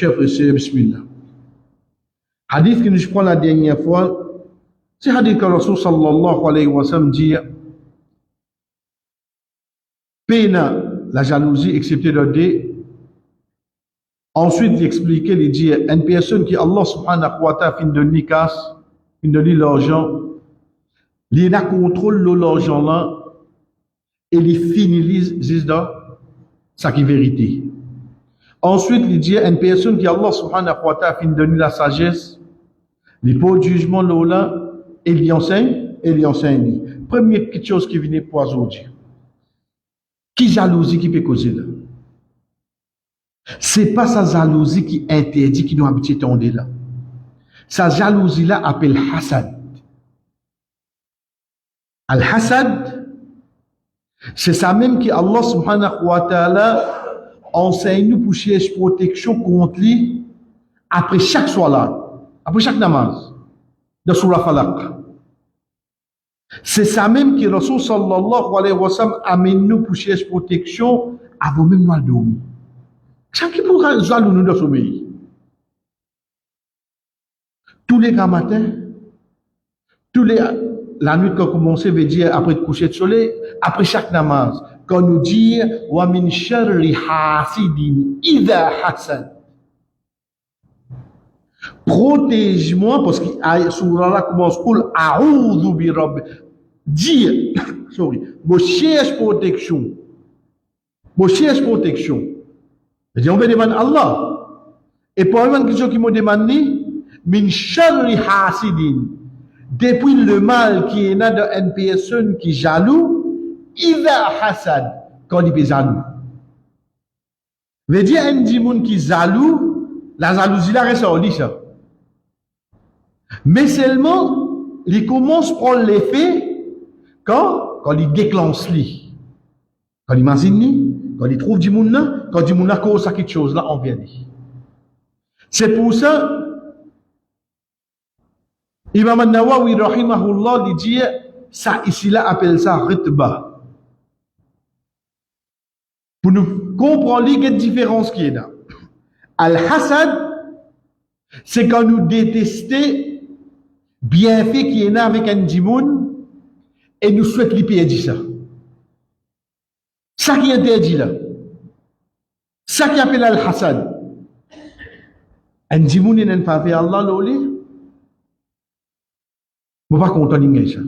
Chers frères, bismillah. Hadith que nous prenons la dernière fois, c'est hadith que Rasul sallallahu alayhi wa sallam dit peine la jalousie, excepté de deux. Ensuite, il explique, il dit une personne qui Allah subhanahu wa ta'ala fin de nikas, fin de l'argent, il a contrôle de l'argent là et il finalise dans ça qui est vérité. Ensuite, il dit une personne qui Allah subhanahu wa ta'ala fin de la sagesse, il pose jugement là et il enseigne, Première petite chose qui vient pour aujourd'hui. Qui jalousie qui peut causer là? C'est pas sa jalousie qui interdit qui nous habite tomber là. Sa jalousie là appelle hasad. Al-hasad, c'est ça même que Allah subhanahu wa ta'ala enseigne nous pour chercher protection contre lui après chaque soir, après chaque namaz, de Surah Falaq. C'est ça même que Rasul sallallahu alayhi wa sallam amène nous pour chercher protection avant même nous dormir. Chaque qui pourra jaloux nous de sommeil. Tous les grands matins, la nuit quand commence, veut dire après le coucher de soleil, après chaque namaz, quand nous dit wa min sharri hasidin idha hasad. Protège-moi parce que surah là commence qul a'udhu bi rabb. Dire moi cherche protection. Je dis, on va demander à Allah. Et pour une question qui m'a demandé, min sharri hasidin. Depuis le mal qui est là dans une personne qui est jaloux, idha hasad, quand il est jaloux. Veut dire, un dimoun qui est jaloux, la jalousie là reste en lit ça. Mais seulement, il commence à prendre l'effet quand il déclenche lui. Quand il imagine, quand il trouve du monde là, quand du monde là cause à quelque chose là, on vient dire. C'est pour ça, Imam An-Nawawi rahimahullah il dit, ça ici là appelle ça ritba. Pour nous comprendre les différences qui est là. Al-hasad, c'est quand nous détestons bienfait qui est là avec un dimoun et nous souhaitons lui perdre ça. Ça qui est interdit là. Ça qui appelle al-hasad. Un dimoun il n'a pas fait Allah l'oli. Je ne suis pas content de ça.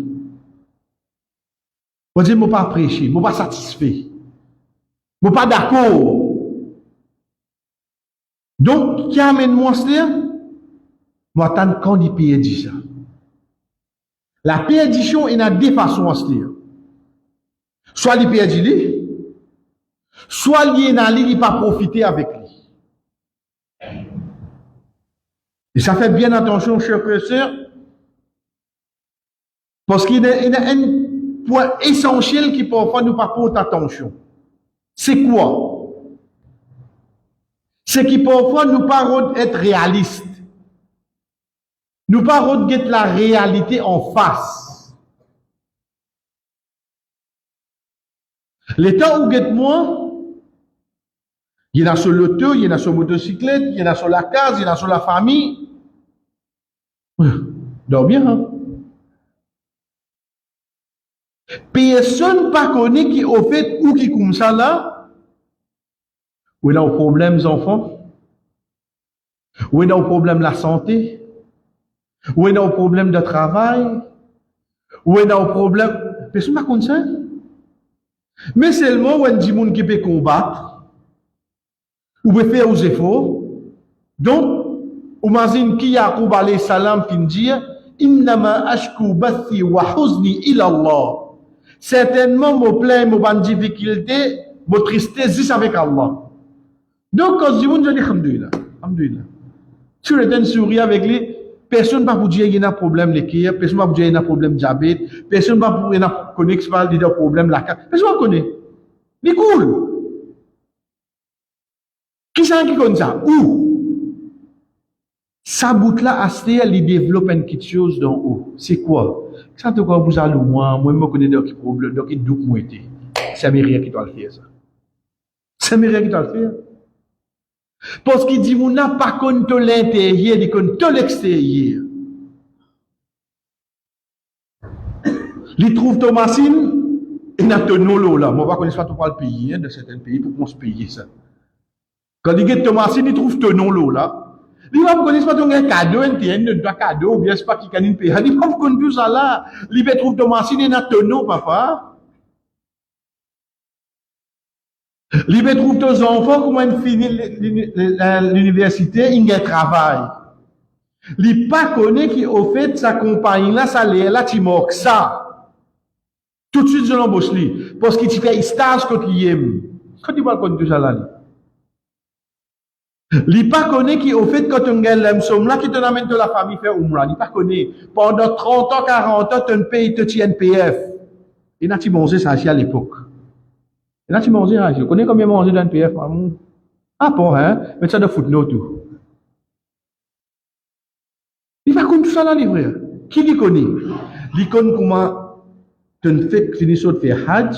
Je ne suis pas apprécié, je ne suis pas satisfait. Je ne suis pas d'accord. Donc, qui amène moi cela? Moi, attends quand il perd ça. La perdition, il y a deux façons à se dire. Soit il perd lui, soit il n'a pas profiter avec lui. Et ça fait bien attention, chers frères et sœurs, parce qu'il y a un point essentiel qui parfois nous pas porte attention. C'est quoi? C'est qui parfois nous pas être réaliste. Nous pas regarder la réalité en face. Les temps où guette-moi, il y en a sur l'auto, il y en a sur la motocyclette, il y en a sur la case, il y en a sur la famille. Dors bien, hein? Personne pas connaît qui au fait ou qui comme ça là. Où il y a un problème, les enfants? Où il y a un problème la santé? Où il y a un problème de travail? Où il y a un problème? Personne pas connaît ça. Mais seulement où il y a des gens qui peuvent combattre, ou peut faire aux efforts. Donc, imagine qui a alayhi salam qui dit innama ashku bathi wa huzni ila Allah. Certainement, mon plein, mon difficulté, mon tristesse, c'est avec Allah. Donc, quand je dis, je dis, alhamdoulilah, alhamdoulilah. Tu retournes sourire avec lui, personne ne va vous dire qu'il y a un problème de cœur, personne ne va vous dire qu'il y a un problème de diabète, personne ne va vous dire qu'il y a un problème de la carte. Personne ne connaît. Il est cool. Qui c'est qui connaît ça? Où? Sa bout là, il développe une petite chose dans haut. C'est quoi? Ça te quoi vous allez moi je connais des problèmes, donc il doute moi été. C'est rien qui doit le faire ça. C'est rien qui doit le faire. Parce qu'il dit, on n'a pas connu l'intérieur, il connaît l'extérieur. Il trouve Thomasine, il n'a pas l'eau là. Moi, je ne connais pas tout le pays, de certains pays, pour qu'on se paye ça. Quand il get Thomasine, il trouve ton l'eau là. Il va me connaître pas ton cadeau, un cadeau, ou bien c'est pas qui gagne une paye. Il va me connaître tout ça là. Il va trouver Thomasine, il n'a pas papa. Il va trouver tes enfants, comment ils finissent l'université, ils ont un travail. Il pas connaît qui au fait sa compagnie là, salaire là, tu manques ça. Tout de suite, je l'embauche lui. Parce qu'il fait stage quand il aime. Quand il va connaître tout ça là. Il pas connaît qui au fait quand on gagne l'âme somme là, qui te amène de la famille faire umrah. Il pas connaît. Pendant 30 ans, 40 ans, tu ne payes te NPF. Il n'a-tu mangé ça à l'époque? Il n'a-tu mangé ça? Je connais combien manger d'un NPF? Ah bon, hein? Mais ça de footnote tout. Il va connaître tout ça là, les frères. Qui lui connaît? Il connaît comment tu ne fais finir de faire Hajj.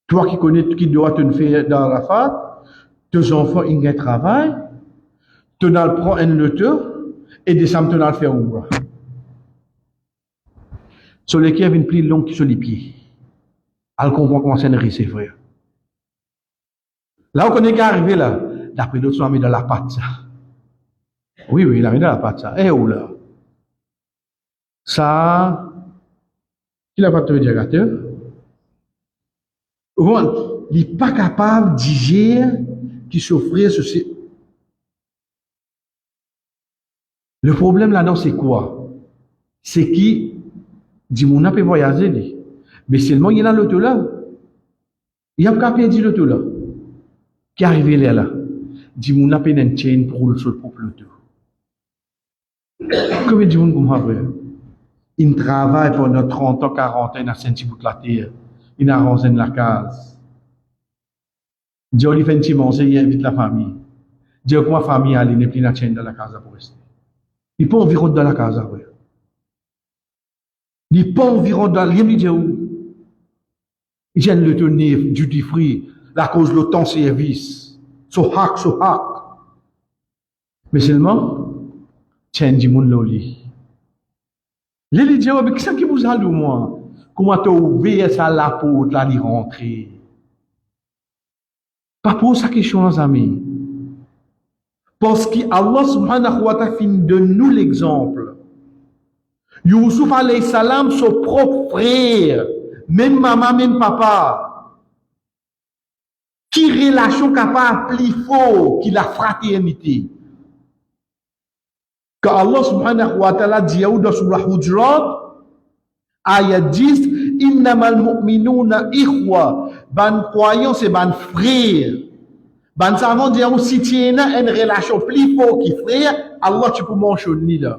Toi qui connais qui doit te faire dans la fête. Tes enfants, ils ont un travail. Tu n'as prends un loto. Et décembre, tu n'as fait umrah. Sur lesquels il y a une plus longue sur les pieds. Elle comprend comment c'est une c'est frère. Là, on connaît qu'à arriver là. D'après d'autres, on a mis dans la pâte ça. Oui, il a mis dans la pâte ça. Eh, où là? Ça, qui n'a pas de radiateur? Il n'est pas capable de digérer qui s'offrait ceci. Le problème là-dedans, c'est quoi? C'est qui dit, mon n'a pas voyagé, lui. Mais seulement, il y a l'auto là. Il y a qu'à perdu l'auto là. Qui est arrivé là. Dit, mon n'a pas une chaîne pour le sol pour l'auto. Combien de monde comprend? Il travaille pendant 30 ans, 40 ans, il a senti bout de la terre. Il a rangé la case. Dieu lui fait un petit manger, il invite la famille. Dieu comment la famille allait, n'est plus la chaîne dans la case pour rester. Il peut environ dans la case après. Il peut environ dans il dit où? Il gêne le tenir, duty free, la cause de temps service. So hack. Mais seulement, chaîne du monde loli. Il dit, mais qu'est-ce qui vous a dit, moi? Comment tu as ouvert ça la porte, là, d'y rentrer? Pas pour ça question, les amis. Parce qu'Allah subhanahu wa ta'ala donne nous l'exemple. Youssouf alayhi salam, son propre frère, même maman, même papa, qui relation capable plus fort que la fraternité. Quand Allah subhanahu wa ta'ala dit dans surah Hujurat, ayat 10, innamal mu'minuna ikhwa, ban croyants c'est ban frère. Ban savant dire si tu as une relation plus forte que frère, Allah tu peux mentionner là.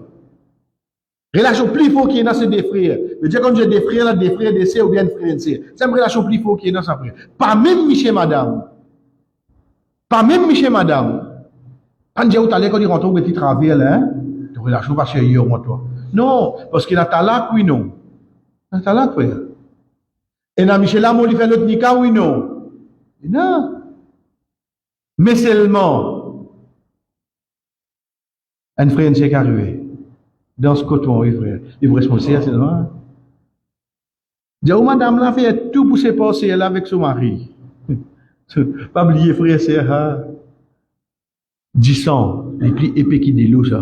Relation plus forte qu'il y a c'est des frères. Je dis quand j'ai des frères là, des frères, des sœurs ou bien des frères et sœurs. C'est une relation plus forte qu'il y a ça frère. Pas même monsieur madame. Pas même monsieur madame. Quand j'ai où t'allais quand il rentre au petit travail là, de relation pas sérieux moi toi. Non, parce qu'il a talak oui non. Il a talak frère. Et na Michel là, il fait l'autre nika oui non. Non. Mais seulement, un frère qui est arrivé. Dans ce coton, oui, frère. Il vous responsable, c'est normal. Dis, madame, là, fait tout pour se passer là avec son mari. Pas oublier, frère, c'est, 10 ans, les plus épais qui délouent, ça.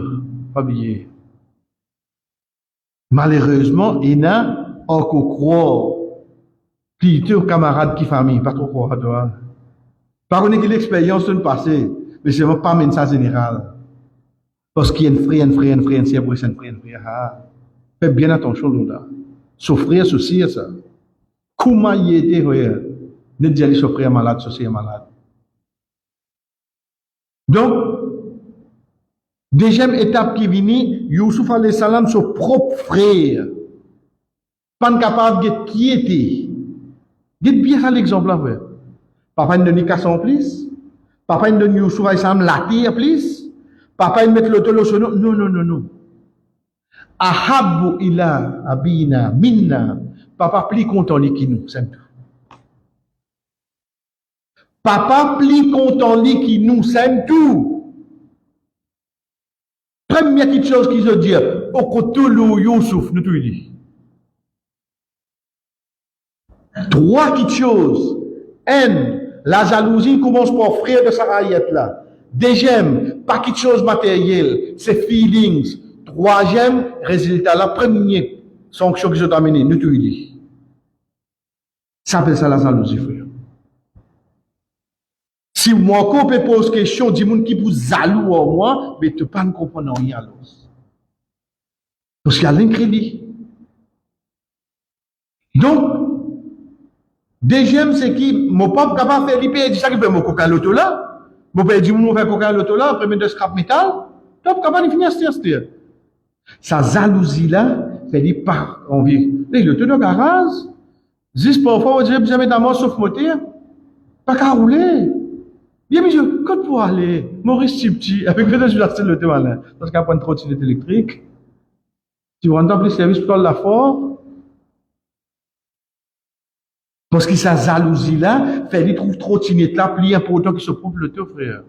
Pas oublier. Malheureusement, il y a encore croire. Plutôt camarades qui famille, pas trop croire, toi. Par contre, l'expérience de passé, mais c'est pas même ça général. Parce qu'il y a un frère, c'est pour un frère. Fais bien attention là. Souffrir, soucier ça. Comment il était, frère? Ne dis pas souffrir malade, soucier malade. Donc, deuxième étape qui vient, Youssouf alayhi salam, son propre frère. Pas capable de qui était. Dites bien ça l'exemple là, frère. Papa ne donne qu'à son plus. Papa ne donne Youssouf alayhi salam la terre plus. Papa il met le tolo sur nous. Non. Ahabbu ila abina minna. Papa plus content que nous, c'est tout. Papa pli content lui qui nous sème tout. Première petite chose qu'il se dit, au côté de Youssouf, nous tout dit. Trois petites choses. Un, la jalousie commence par frère de sa ayette là. Deuxième, pas quelque chose matériel, c'est feelings. Troisième, résultat, la première sanction que je t'ai amenée, nous tout dit. Ça s'appelle ça la jalousie, frère. Si moi, quand on pose question, dis moun qui vous jaloux en moi, mais tu pas comprendre rien alors. Parce qu'il y a l'incrédit. Donc, deuxième, c'est qui, mon papa capable de faire l'IP, dit ça qui fait mon coca l'auto là. Mon père dit, mon fait coca l'auto là, premier de scrap métal. Top, capable de finir ce sa jalousie là, fait dit pas envie. Et le tout de garage, juste parfois, on dirait, jamais d'amour sauf moteur. Pas qu'à rouler. Bien, monsieur, quand pour aller, Maurice Tipti, avec le je l'accède le malin, parce qu'il y a pas de trottinette électrique. Tu vas entendre les services pour la fort. Parce que sa jalousie là, fait lui trouve trottinette là, plus important que ce propre le teu frère.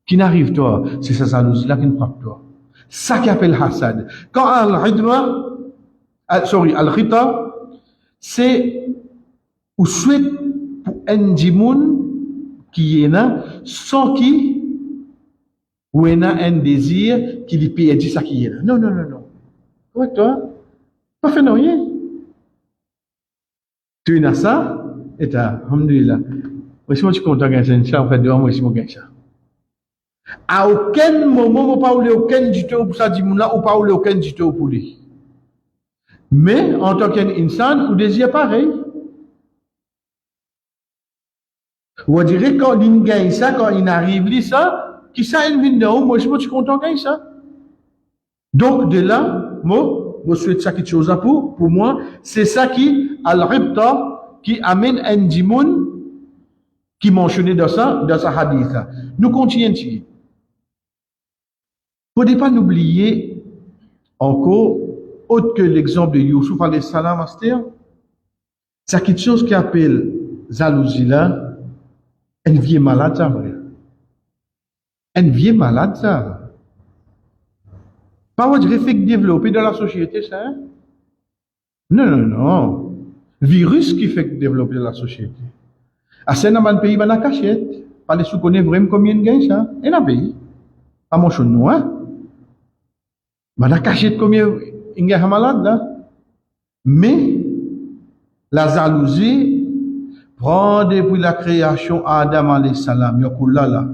Qui n'arrive toi, c'est sa jalousie là qui ne frappe toi. Ça qui appelle Hassad. Quand Al-Ridwa, Al-Rita, c'est, ou souhaite pour un djimoun, qui est là, sans qui, ou est un désir, qui lui paye dit ça qui est là. Non, non, non, non. Ouais, toi, pas fait rien. Tu es ça, et t'as, alhamdulillah. Moi, si moi, je suis content de ça, en fait, dehors, moi, si moi, je ça. À aucun moment, on ne parle aucun du tout pour ça, dit-moi, on parle aucun du tout pour lui. Mais, en tant qu'insan, on désire pareil. On dirait quand il gagne ça, quand il arrive ça, qui ça, il vient d'en haut, moi, je suis content de ça. Donc, de là, moi, je souhaite ça quelque chose pour moi, c'est ça qui, al-ribta, qui amène un djimoun, qui mentionné dans sa hadith. Nous continuons ici. Il ne faut pas oublier encore, autre que l'exemple de Youssouf alayhi salam, c'est quelque chose qui appelle jalousie là, une vieille malade, ça, vrai. Une vieille malade, ça. Pas votre réflexe développé dans la société, ça. Hein? Non, non, non. Virus qui fait développer la société. À certains pays, il y a cachette. Pas les sous-connaître vraiment combien de gains, ça. Et dans le pays. Pas mon chose, non, hein. Il y a cachette combien il y a malade, là. Mais, la jalousie, prend depuis la création Adam alayhi salam, yakoula là.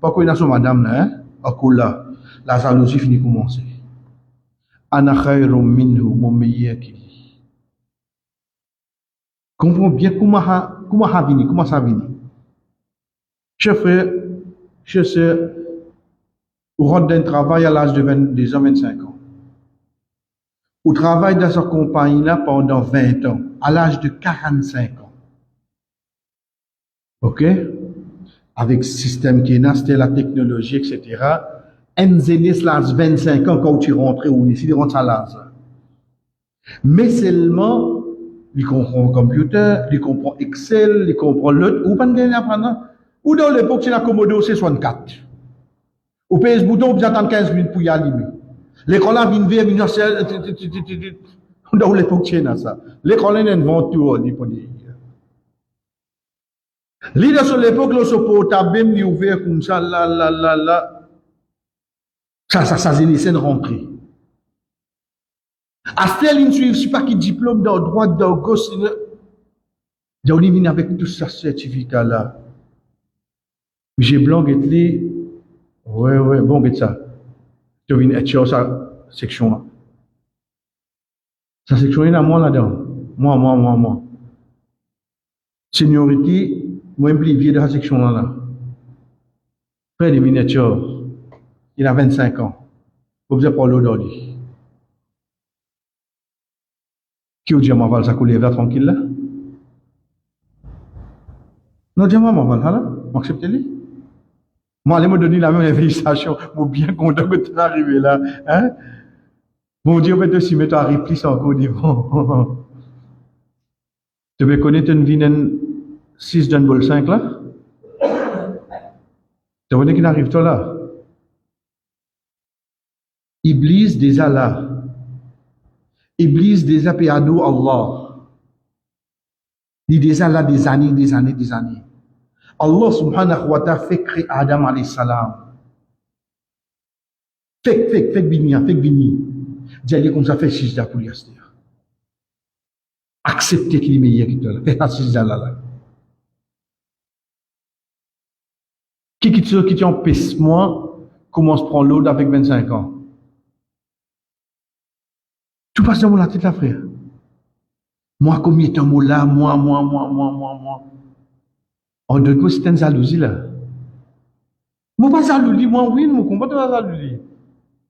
Pas qu'on a son madame là, hein? Yakoula. La jalousie finit de commencer. Ana khayrum minhu, mon meilleur qui dit. Comprends bien comment ça vient. Chers frères, chers sœurs, vous rentrez d'un travail à l'âge de 22 ans, 25 ans. Vous travaillez dans cette compagnie-là pendant 20 ans, à l'âge de 45 ans. OK? Avec le système qui est là, c'était la technologie, etc. Un zénith, là, 25 ans, quand tu rentres ou ici, il rentre à l'âge. Mais seulement, il comprend le computer, il comprend Excel, il comprend l'autre, ou pas de gagner apprendre. Ou dans l'époque, c'est la Commodore C64. Ou pèse ce bouton, vous attendez 15 minutes pour y allumer. L'école là vient vers, dans l'époque, c'est ça. L'école là, invente tout, on dit pas dire. L'idée sur l'époque, là, ce portable, même, il ouvert comme ça, là. Ça, c'est une scène rentrée. À ce il ne suit pas qui diplôme dans droit, dans gauche, il vient avec tout ce certificat là. J'ai blanc et les, ouais, bon, et ça. Tu viens être sa section là. Sa section, il y a moi là-dedans. Moi. Seniorité, moi, impliqué dans la section là. Frère de miniatures, il a 25 ans. Vous avez pas l'eau d'ordi. Qui vous dit, moi, va ça couler vers tranquille là? Non, dis-moi, moi, là, m'acceptez-le? Moi, allez me donner la même félicitation, pour bien content que tu es arrivé là, hein? Mon Dieu, on va te s'y mettre à repli encore devant. Tu veux connaître une vie 6 d'un bol 5 là? Tu vois qui arrive toi là? Iblis déjà là. Iblis déjà péado Allah. Il est déjà là des années, des années, des années. Allah subhanahu wa ta'ala fait créer Adam alayhi salam. Fait vini. Dieu comme ça fait sijda pour lui. Accepter qu'il est meilleur que toi. Fait sijda là. Qui empêche moi commence à prendre l'autre avec 25 ans. Tout passe dans la tête là, frère. Moi, combien de temps là, moi. En deux mots, c'est une jalousie là. Moi, pas jalousie, moi, oui, je comprends pas jalousie.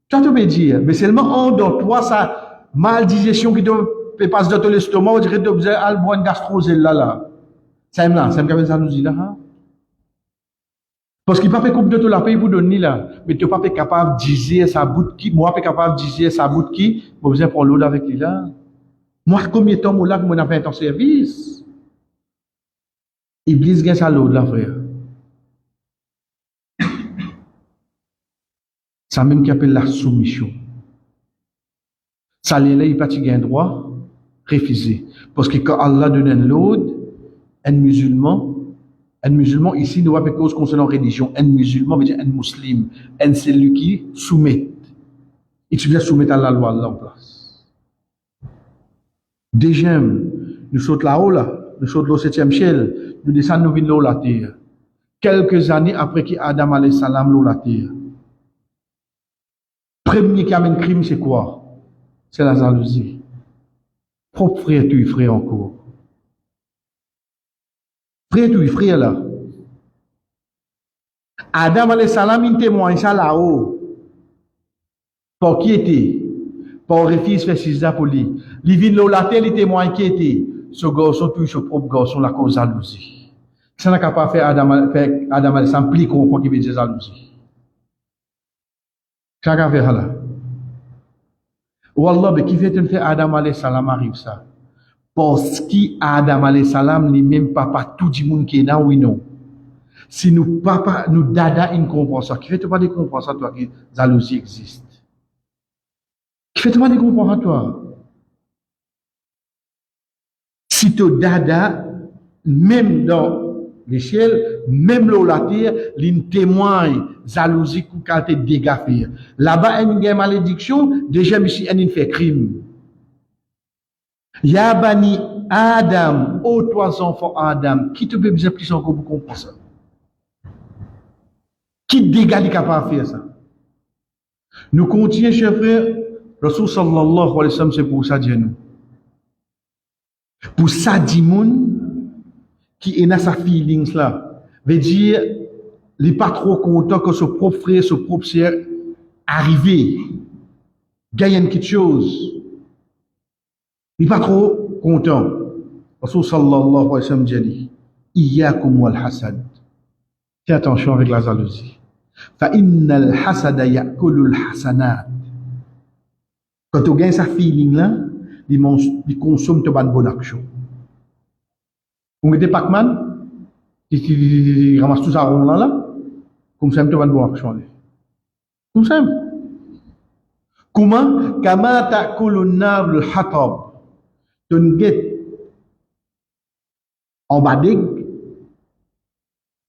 Tu as tout dire, mais seulement en dans toi, ça, mal digestion qui te passe dans ton estomac, on dirait que tu as besoin de boire une gastroselle là. Ça me là, ça me fait jalousie là. Hein? Parce qu'il n'a pas fait coupe de tout la paix pour donner là. Mais tu n'es pas capable de dire sa bout qui, moi, pas capable de dire sa bout qui, vous besoin prendre l'autre avec lui là. Moi, combien de temps là que moi, fait un service? Iblis gagne sa l'autre là, frère. Ça même qui appelle la soumission. Ça, là, il pas gain droit, refuser. Parce que quand Allah donne l'autre, un musulman ici, nous avons pas cause concernant la religion. Un musulman veut dire un musulman. Un celui qui soumet. Et tu viens soumettre à la loi Allah en place. Déjà, nous sautons là-haut, là. Nous sautons au 7e ciel. Nous descendons, nous venons la terre. Quelques années après qu'Adam alayhi salam l'eau la terre. Premier qui amène crime, c'est quoi? C'est la jalousie. Propre frère, tu es frère encore. Frère, tu es frère là. Adam alayhi salam, il témoigne ça là-haut. Pour qui était? Pour le fils fait six pour lui. Il vient de la terre, il témoigne qui était. Ce garçon, tout ce propre garçon, la cause jalousie. Ça n'a pas fait Adam alayhi salam, plus comprend qu'il veut dire jalousie. Ça n'a pas fait là. Wallah, mais qui fait te faire Adam alayhi salam arrive ça? Parce qu'Adam alayhi salam, lui-même papa, tout le monde qui est là, oui, non. Si nous papa, nous dada, il comprend ça. Qui fait te pas de comprendre ça, toi, que jalousie existe? Qui fait te pas de comprendre toi? Si tu dada, même dans le ciel, même là la terre, il témoigne jalousie ou qualité de dégâts faire. Là-bas, il y a une malédiction, déjà, ici, il fait crime. Ya bani Adam, ô toi enfants Adam, qui te peut besoin plus encore pour comprendre ça? Qui dégâts est capable de faire ça? Nous continuons, chers frères, Rasul sallallahu alayhi wa sallam, c'est pour ça, Dieu nous. Pour ça, Dimoun, qui est dans sa feelings là, veut dire, il n'est pas trop content que son propre frère, son propre sœur, arrivé, gagne quelque chose. Il n'est pas trop content. Rasul sallallahu alayhi wa sallam dit, Iyyakum wal hasad. Fais attention avec la jalousie. Fa innal hasada ya'kulul hasanat. Quand tu gagnes sa feeling là, il consomme ta bonne action. Vous mettez Pac-Man, il ramasse tout ça rond là, comme ça, tu vas bonne action. Comme ça. Comment? Kama ta'kulun nar le hatab. Tu get en badig,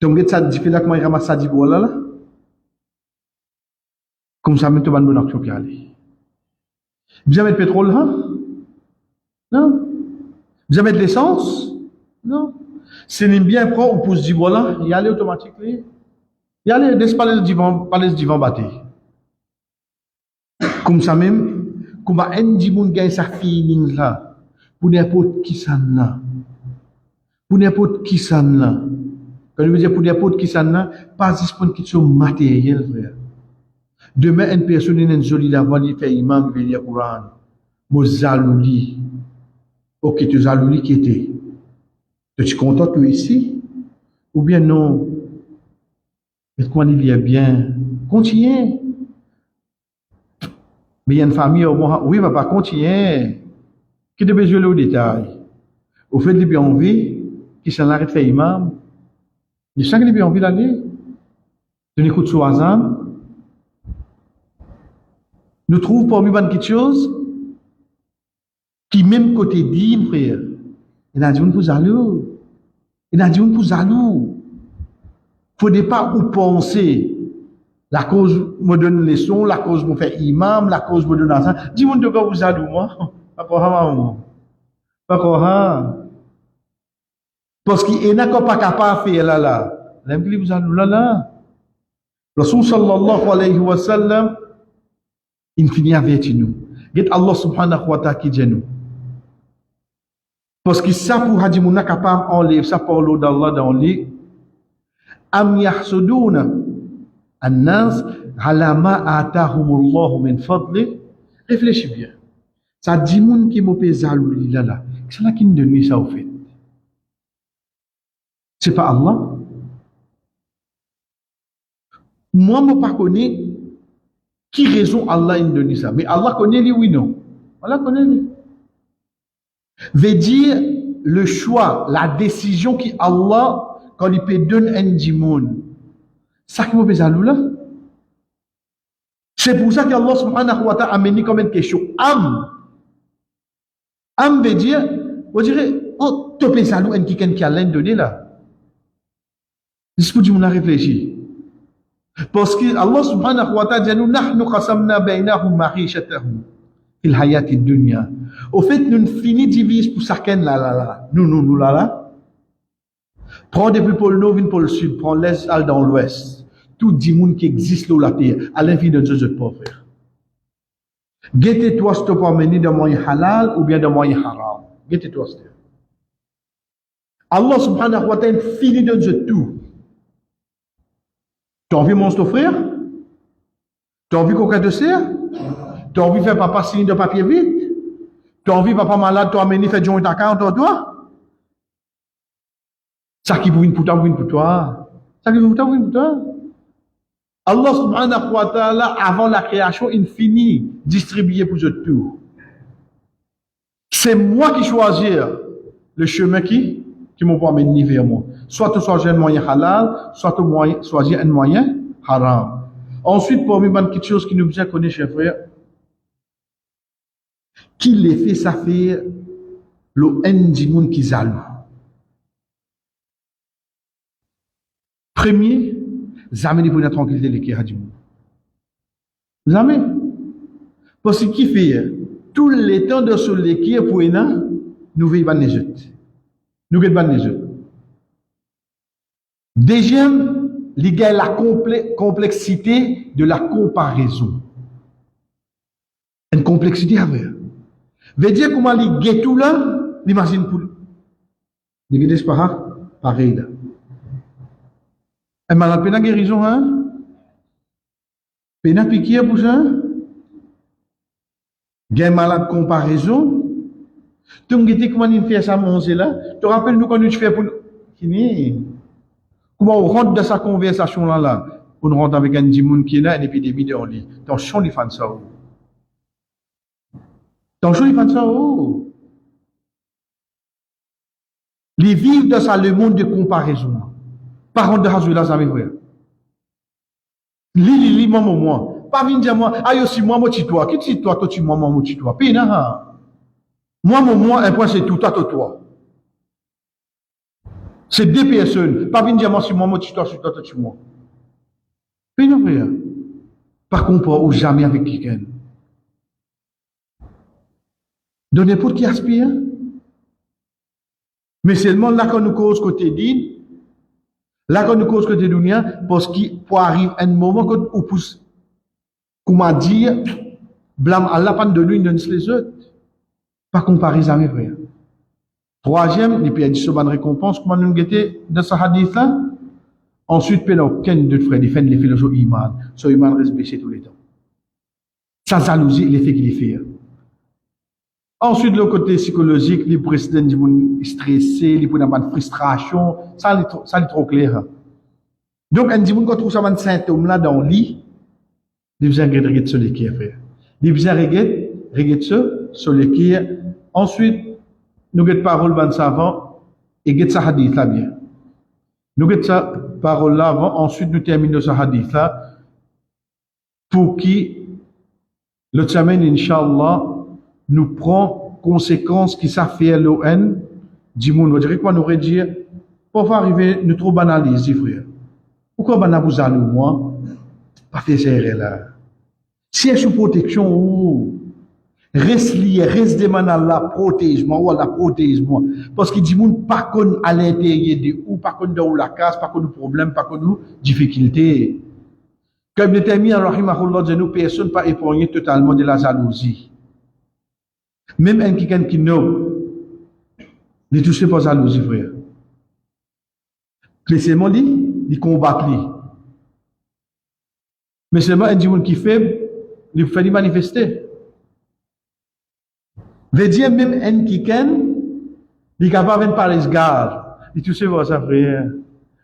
tu get ça, tu fais là comment il ramasse ça du bois là. Comme ça, tu vas bonne action qui aller. Vous avez de pétrole, hein? Non. Vous avez de l'essence? Non. Si vous bien prend, on pousse du bois là, il y a aller automatiquement. Il y a aller des palais de divan bâti. Comme ça même, comme un monde gagne sa feeling là, pour n'importe qui ça là. Pour n'importe qui ça là. Quand je veux dire pour n'importe qui ça là, pas juste pour une question matérielle, frère. Demain, une personne est une jolie la voix, il fait imam, il veut lire Coran. Moi, zalouli. Ok, tu zalouli qui était. Tu es content que tu es ici? Ou bien non? Mais comment il y a bien? Continuez. Mais il y a une famille au moins, oui, papa, continuez. Qui te besoin au détail? Au fait, il a envie, qui s'en arrête fait imam. Il sent qu'il a envie d'aller. Tu écoutes sur Azam. Nous trouvons parmi nous quelque chose qui, même côté dit, frère, il a dit, on pour jaloux. Il a dit, on pour jaloux. Il ne faut pas ou penser. La cause me donne leçon, la cause me fait imam, la cause me donne argent. Dis-moi de quoi vous jaloux, moi. Pas quoi, pas quoi. Parce qu'il n'est pas capable de faire là. L'aime que vous jaloux là. Rasul sallallahu alayhi wa sallam, il finit avec nous. Get Allah subhanahu wa ta'ala qui dit nous. Parce que ça pour hadji mouna capable enlever ça par l'eau d'Allah dans lit. Am yahsuduna an-nas ala ma atahumullahu min fadli. Réfléchis bien. Ça dit moun qui m'a fait jaloux là. C'est là qui nous donne ça au fait. C'est pas Allah. Moi, je ne pas connais qui raison Allah nous donne ça. Mais Allah connaît lui, oui, non. Allah connaît lui. Veut dire le choix, la décision qui Allah, quand il peut donner un dimoun. Ça qui m'a fait jaloux là. C'est pour ça qu'Allah subhanahu wa ta'ala a amené comme une question. Am veut dire, vous direz, oh, tu peux jaloux un quelqu'un qui a l'un donné là. C'est pour dire, on a réfléchi. Parce que Allah subhanahu wa ta'ala dit nous nahnu qasamna bainahum ma'ishatahum fil hayati dunya. Au fait nous fini divise pour chacun là. Nous là. Prends depuis pour le nord, vient pour le sud, prends l'est, al dans l'ouest. Tout dit monde qui existe là la terre, à l'infini de Dieu je peux faire. Guette-toi si tu peux amener de moyen halal ou bien de moyen haram. Guette-toi si Allah subhanahu wa ta'ala fini de Dieu tout. Tu as envie de mon frère? Tu as envie qu'on te sert? Tu as envie de faire papa signer de papier vite? Tu as envie papa malade, tu as amené faire joint ta carte toi? Ça qui vous pour toi, Ça qui vous pour toi. Allah subhanahu wa ta'ala, avant la création, infini, distribué pour tout. C'est moi qui choisis le chemin qui m'ont pas amené vers moi. Soit tu choisis un moyen halal, soit tu choisis un moyen haram. Ensuite, pour moi, quelque chose qui nous bien connaît, chers frères, qui l'effet ça fait le haine du monde qui jaloux. Premier, jamais pour la tranquillité de l'équerre du monde. Jamais. Parce que qui fait tout le temps de ce l'équerre pour nous veillons les autres. Nous veillons les autres. Deuxième, il y a la complexité de la comparaison. Une complexité à faire. Veut dire comment il y a tout là, l'imagine pour. Il y a pas pareil là. Un malade péna guérison, hein? Péna piqué pour ça? Il y a un malade comparaison. Tu me dis comment il fait ça, mon là? Tu rappelles nous quand nous fais pour. Fini. Comment on rentre dans sa conversation là, on rentre avec un dimoun qui est là, une épidémie de lit. Attention, les fans ça. Attention, les fans ça. Les vivre dans ça, le monde de comparaison. Par contre, de Hazouila, ça veut dire. Li, moi. Pas venir dire moi, aïe aussi, moi, toi. Qui tu toi, tu moi, toi. Puis, moi, un point, c'est tout, toi. C'est deux personnes. Pas venir dire moi, si moi, toi, tu moi. Puis, non, frère. Par contre, ou jamais avec quelqu'un. De n'importe qui aspire. Mais seulement là qu'on nous cause côté din, là qu'on nous cause côté dunia, parce qu'il peut arriver un moment où pousse, comment dire, blâme Allah, pas de lui, donne les autres. Pas comparer avec frère. Troisième, il peut y avoir une bonne récompense, comment nous guetter dans ce hadith là. Ensuite, il n'y a aucun d'autre frère défendre les philosophes iman. So iman reste baissé tous les temps. Sa jalousie, l'effet qu'il fait. Ensuite, le côté psychologique, les présidents du monde stressé, les avoir une frustration, ça est trop clair. Donc, un dit, quand on trouve ça, un symptôme là dans le lit, il besoin de regarder sur les kiers, frère. Il besoin de regarder sur les kiers. Ensuite, nous avons parole ban savant et get ça hadith là bien. Nous avons ça parole là avant, ensuite nous terminons ce hadith là, pour qui, l'autre semaine, Inch'Allah, nous prend conséquences qui ça fait l'ON, dis-moi, on dirait quoi nous aurait dit, pour arriver, nous trop banaliser, frère. Pourquoi vous allez moi, pas faire ces erreurs là? Si elle est sous protection, ou, reste lié, reste demande à Allah, protège-moi, ou Allah, protège-moi. Parce qu'il dit, moun, pas qu'on à l'intérieur de ou, pas qu'on dans la case, pas qu'on nous problème, pas qu'on nous difficulté. Comme le termine, rahimahullah, de nous, personne pas épargné totalement de la jalousie. Même un qui nous, ne touche pas à la jalousie, frère. Mais seulement il combat lui. Mais seulement un dimanche qui fait, il fait manifester. Veut dire même un qui il est capable de parler de garde. Il touche pas ça, frère.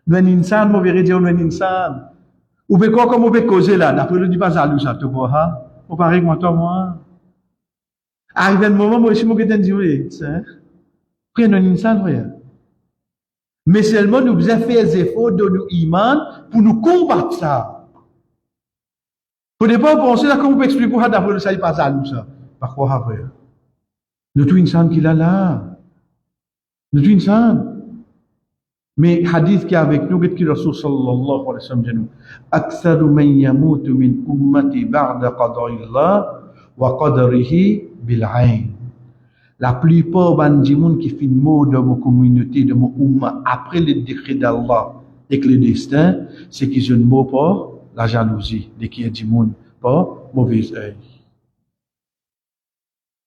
Nous un insan, on verrait dire nous un insan. Ou bien quoi comme on peut causer là, d'après le dit pas jaloux ça, tu vois, hein? Ou pareil que moi. Arrive un moment, moi aussi, moi, je te dis, oui, c'est, frère, nous un insan, frère. Mais seulement nous devons faire des efforts de nous iman pour nous combattre ça. Pour ne pas penser là, comment on peut expliquer pourquoi d'après le ça, il pas jaloux ça. Par quoi après? Nous tous insan qui là. Nous tous insan. Mais hadith qui est avec nous, qu'est-ce que le Rasul sallallahu alayhi wa sallam dit nous? Aktharu man yamutu min ummati ba'da qada'illah wa qadarihi bil 'ain. La plupart des gens qui finissent mort dans ma communauté, dans mon umma, après le décret d'Allah et que le destin, c'est qu'ils ne mourent pas la jalousie, dès qu'il y a du monde, pas mauvais œil.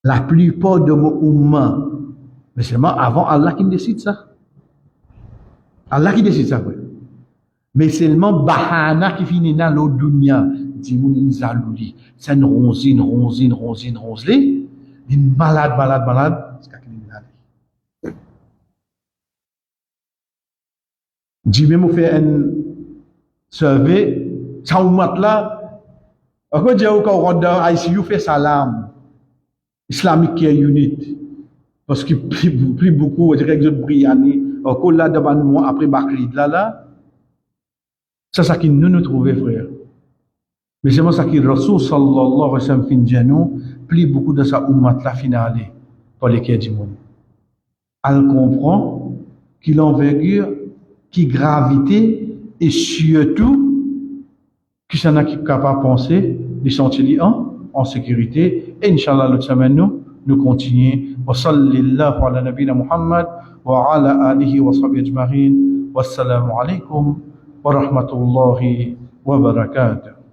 La plupart de mon umma, mais seulement avant Allah qui décide ça. Allah qui décide ça, oui. Mais seulement bahana qui finit dans l'autre dunya, dit mon jalousie, c'est une ronzine, une malade, c'est qu'il est malade. J'ai même fait un survey, ça ou là, quand j'ai au corridor ICU fait salam, Islamic Care Unit, parce qu'il plus beaucoup, je dirais que je brillane, encore là devant moi, après Bakrid là, c'est ça qui nous trouvait, frère. Mais c'est ça qui Rasul sallallahu alayhi wa sallam fin genou, plus beaucoup de sa ummat la finale pour lesquels du monde. Elle comprend qu'il envergure, qui gravité et surtout qui s'en a qui capable de penser, de sentir en sécurité. Et Inch'Allah, l'autre semaine, nous continuons. Wa sallallahu ala nabina Muhammad wa ala alihi wa sahbihi ajma'in. Wassalamu alaikum wa rahmatullahi wa barakatuh.